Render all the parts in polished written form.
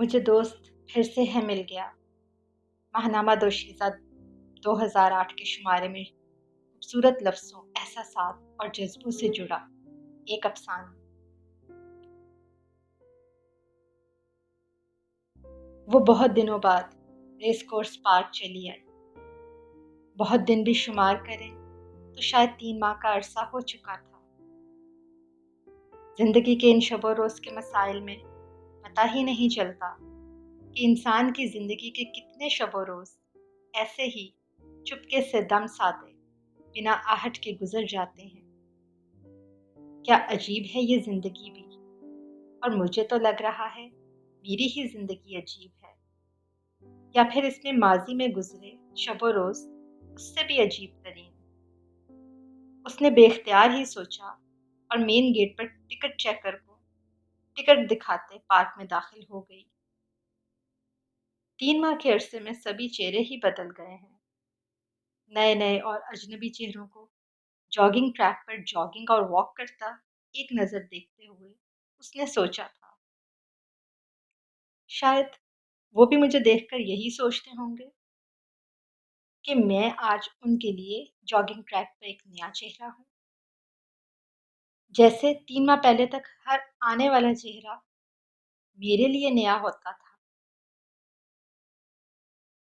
मुझे दोस्त फिर से है मिल गया। माहनामा दोशीज़ा 2008 के शुमारे में खूबसूरत लफ्ज़ों, एहसासात और जज़्बों से जुड़ा एक अफ़साना। वो बहुत दिनों बाद रेस कोर्स पार्क चली आई। बहुत दिन भी शुमार करें तो शायद 3 माह का अरसा हो चुका था। ज़िंदगी के इन शब-ओ-रोज़ के मसाइल में पता ही नहीं चलता कि इंसान की ज़िंदगी के कितने शब-ओ-रोज़ ऐसे ही चुपके से दम साधे बिना आहट के गुज़र जाते हैं। क्या अजीब है ये ज़िंदगी भी, और मुझे तो लग रहा है मेरी ही ज़िंदगी अजीब है, या फिर इसमें माज़ी में गुज़रे शब-ओ-रोज़ उससे भी अजीब तरीन। उसने बेख्तियार ही सोचा और मेन गेट पर टिकट चेकर को टिकट दिखाते पार्क में दाखिल हो गई। 3 माह के अरसे में सभी चेहरे ही बदल गए हैं। नए-नए और अजनबी चेहरों को जॉगिंग ट्रैक पर जॉगिंग और वॉक करता एक नज़र देखते हुए उसने सोचा था, शायद वो भी मुझे देखकर यही सोचते होंगे कि मैं आज उनके लिए जॉगिंग ट्रैक पर एक नया चेहरा हूँ। जैसे 3 माह पहले तक हर आने वाला चेहरा मेरे लिए नया होता था।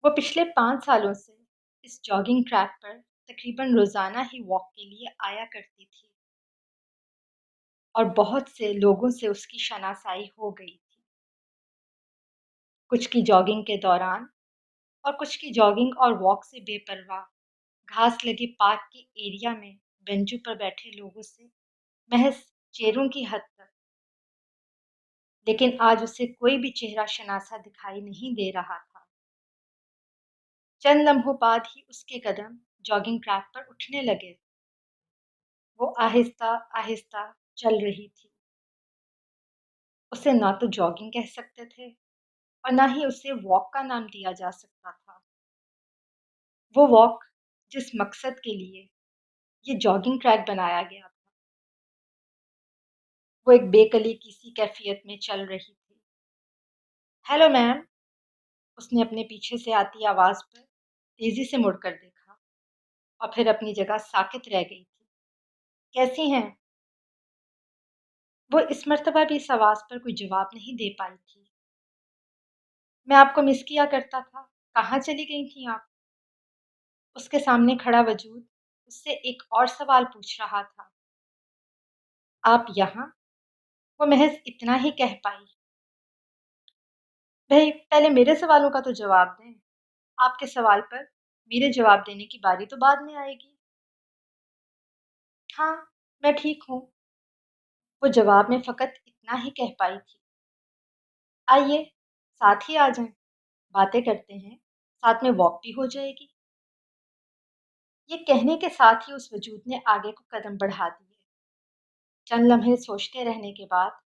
वो पिछले 5 सालों से इस जॉगिंग ट्रैक पर तकरीबन रोज़ाना ही वॉक के लिए आया करती थी और बहुत से लोगों से उसकी शनासाई हो गई थी। कुछ की जॉगिंग के दौरान और कुछ की जॉगिंग और वॉक से बेपरवाह घास लगे पार्क के एरिया में बेंचों पर बैठे लोगों से महज चेहरों की हद तक। लेकिन आज उसे कोई भी चेहरा शनासा दिखाई नहीं दे रहा था। चंद लम्हों बाद ही उसके कदम जॉगिंग ट्रैक पर उठने लगे। वो आहिस्ता-आहिस्ता चल रही थी। उसे ना तो जॉगिंग कह सकते थे और ना ही उसे वॉक का नाम दिया जा सकता था। वो वॉक जिस मकसद के लिए ये जॉगिंग ट्रैक बनाया गया था, वो एक बेकली की सी कैफियत में चल रही थी। हेलो मैम, उसने अपने पीछे से आती आवाज़ पर तेज़ी से मुड़कर देखा और फिर अपनी जगह साकित रह गई थी। कैसी हैं? वो इस मर्तबा भी इस आवाज़ पर कोई जवाब नहीं दे पाई थी। मैं आपको मिस किया करता था। कहाँ चली गई थीं आप? उसके सामने खड़ा वजूद उससे एक और सवाल पूछ रहा था। आप यहाँ? वो महज़ इतना ही कह पाई। भई पहले मेरे सवालों का तो जवाब दें। आपके सवाल पर मेरे जवाब देने की बारी तो बाद में आएगी। हाँ, मैं ठीक हूँ। वो जवाब में फ़कत इतना ही कह पाई थी। आइए, साथ ही आ जाएँ, बातें करते हैं, साथ में वॉक भी हो जाएगी। ये कहने के साथ ही उस वजूद ने आगे को कदम बढ़ा दिए। चंद लम्हे सोचते रहने के बाद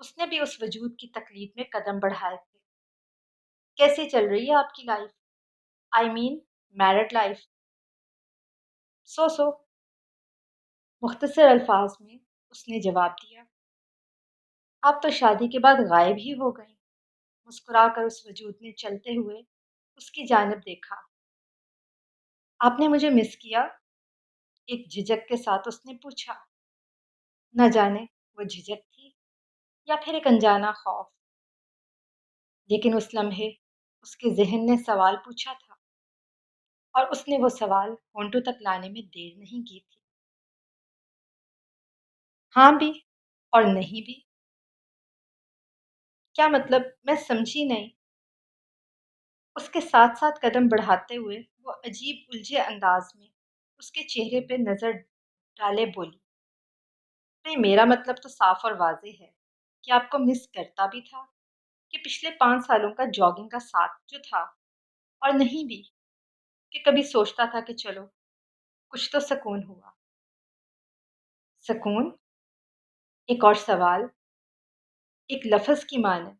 उसने भी उस वजूद की तकलीफ में कदम बढ़ाए थे। कैसी चल रही है आपकी life? I mean married life? So मुख्तसर अल्फाज में उसने जवाब दिया। आप तो शादी के बाद गायब ही हो गई। मुस्कुराकर उस वजूद ने चलते हुए उसकी जानिब देखा। आपने मुझे मिस किया? एक झिझक के साथ उसने पूछा। न जाने वो झिझक थी या फिर एक अनजाना खौफ, लेकिन उस लम्हे उसके ज़हन ने सवाल पूछा था और उसने वो सवाल होंठों तक लाने में देर नहीं की थी। हाँ भी और नहीं भी। क्या मतलब? मैं समझी नहीं। उसके साथ-साथ कदम बढ़ाते हुए वो अजीब उलझे अंदाज़ में उसके चेहरे पे नज़र डाले बोली, नहीं, मेरा मतलब तो साफ़ और वाज़ेह है कि आपको मिस करता भी था, कि पिछले 5 सालों का जॉगिंग का साथ जो था, और नहीं भी कि कभी सोचता था कि चलो कुछ तो सुकून हुआ। सुकून? एक और सवाल एक लफ़्ज़ की माने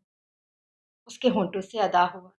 उसके होंठों से अदा हुआ।